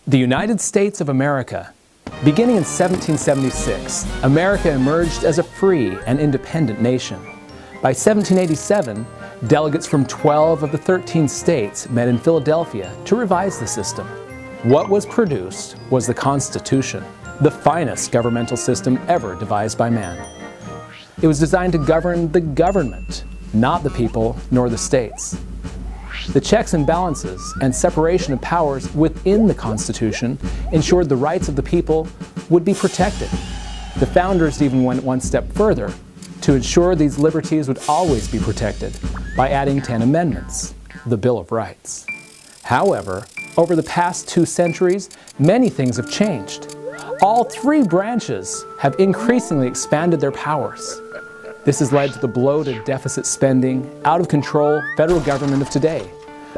The United States of America. Beginning in 1776, America emerged as a free and independent nation. By 1787, delegates from 12 of the 13 states met in Philadelphia to revise the system. What was produced was the Constitution, the finest governmental system ever devised by man. It was designed to govern the government, not the people nor the states. The checks and balances and separation of powers within the Constitution ensured the rights of the people would be protected. The founders even went one step further to ensure these liberties would always be protected by adding 10 amendments, the Bill of Rights. However, over the past 2 centuries, many things have changed. All 3 branches have increasingly expanded their powers. This has led to the bloated deficit spending, out-of-control federal government of today,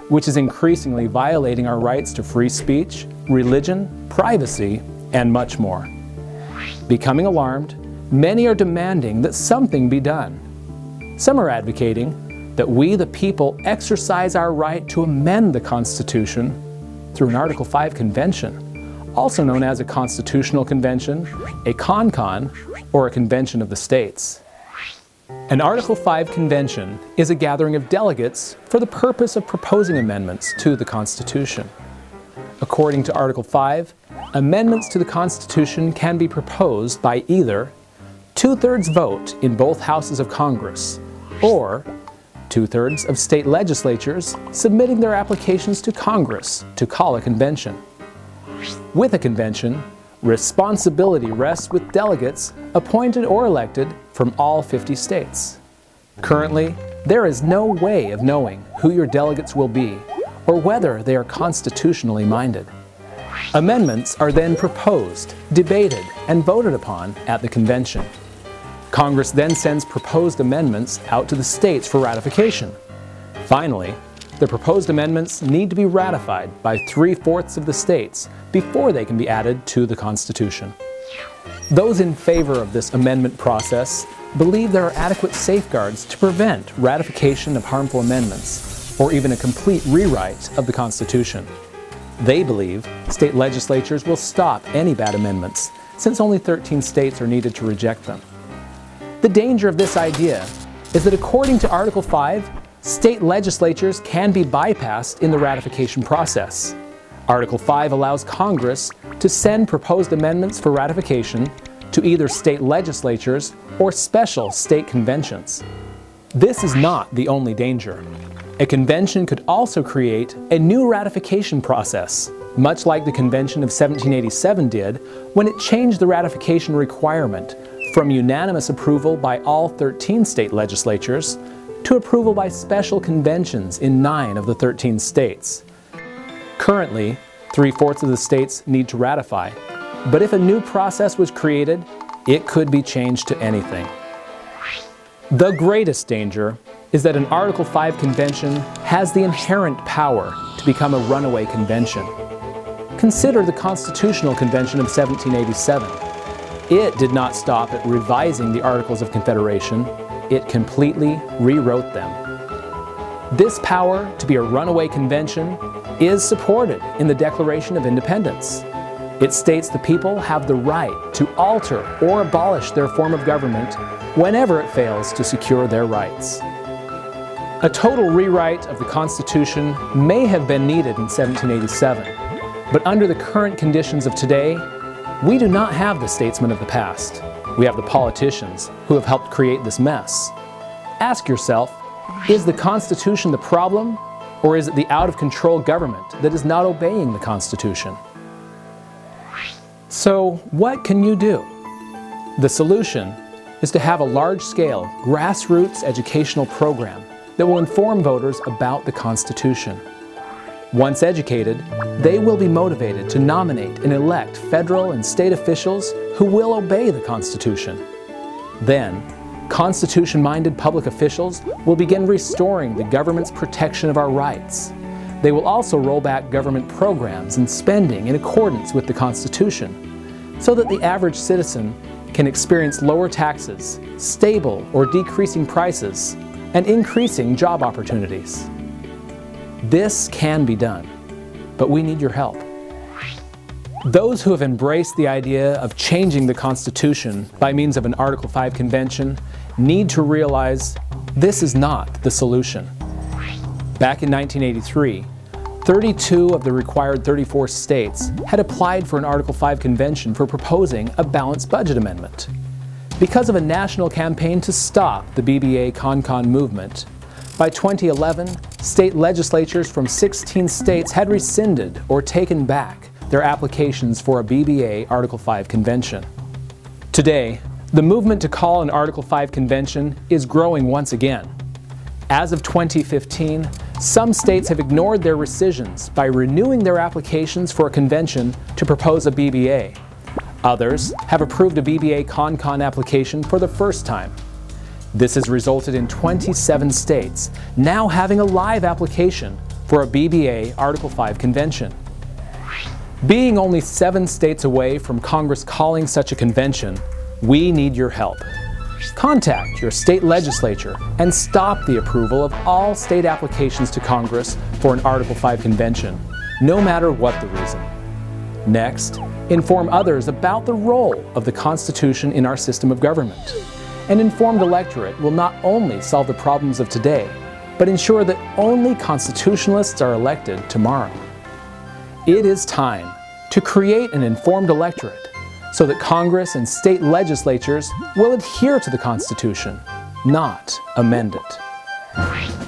which is increasingly violating our rights to free speech, religion, privacy, and much more. Becoming alarmed, many are demanding that something be done. Some are advocating that we, the people, exercise our right to amend the Constitution through an Article 5 convention, also known as a constitutional convention, a con-con, or a convention of the states. An Article 5 convention is a gathering of delegates for the purpose of proposing amendments to the Constitution. According to Article 5, amendments to the Constitution can be proposed by either 2/3 vote in both houses of Congress, or 2/3 of state legislatures submitting their applications to Congress to call a convention. With a convention, responsibility rests with delegates appointed or elected from all 50 states. Currently, there is no way of knowing who your delegates will be or whether they are constitutionally minded. Amendments are then proposed, debated, and voted upon at the convention. Congress then sends proposed amendments out to the states for ratification. Finally, the proposed amendments need to be ratified by 3/4 of the states before they can be added to the Constitution. Those in favor of this amendment process believe there are adequate safeguards to prevent ratification of harmful amendments or even a complete rewrite of the Constitution. They believe state legislatures will stop any bad amendments since only 13 states are needed to reject them. The danger of this idea is that according to Article 5, state legislatures can be bypassed in the ratification process. Article 5 allows Congress to send proposed amendments for ratification to either state legislatures or special state conventions. This is not the only danger. A convention could also create a new ratification process, much like the Convention of 1787 did when it changed the ratification requirement from unanimous approval by all 13 state legislatures to approval by special conventions in 9 of the 13 states. Currently, 3/4 of the states need to ratify, but if a new process was created, it could be changed to anything. The greatest danger is that an Article 5 convention has the inherent power to become a runaway convention. Consider the Constitutional Convention of 1787. It did not stop at revising the Articles of Confederation. It completely rewrote them. This power to be a runaway convention is supported in the Declaration of Independence. It states the people have the right to alter or abolish their form of government whenever it fails to secure their rights. A total rewrite of the Constitution may have been needed in 1787, but under the current conditions of today, we do not have the statesmen of the past. We have the politicians who have helped create this mess. Ask yourself, is the Constitution the problem, or is it the out-of-control government that is not obeying the Constitution? So, what can you do? The solution is to have a large-scale, grassroots educational program that will inform voters about the Constitution. Once educated, they will be motivated to nominate and elect federal and state officials who will obey the Constitution. Then, Constitution-minded public officials will begin restoring the government's protection of our rights. They will also roll back government programs and spending in accordance with the Constitution, so that the average citizen can experience lower taxes, stable or decreasing prices, and increasing job opportunities. This can be done, but we need your help. Those who have embraced the idea of changing the Constitution by means of an Article 5 convention need to realize this is not the solution. Back in 1983, 32 of the required 34 states had applied for an Article 5 convention for proposing a balanced budget amendment. Because of a national campaign to stop the BBA-CON-CON movement, by 2011, state legislatures from 16 states had rescinded or taken back their applications for a BBA Article 5 convention. Today, the movement to call an Article 5 convention is growing once again. As of 2015, some states have ignored their rescissions by renewing their applications for a convention to propose a BBA. Others have approved a BBA-CON-CON application for the first time. This has resulted in 27 states now having a live application for a BBA Article 5 convention. Being only 7 states away from Congress calling such a convention, we need your help. Contact your state legislature and stop the approval of all state applications to Congress for an Article 5 convention, no matter what the reason. Next, inform others about the role of the Constitution in our system of government. An informed electorate will not only solve the problems of today, but ensure that only constitutionalists are elected tomorrow. It is time to create an informed electorate so that Congress and state legislatures will adhere to the Constitution, not amend it.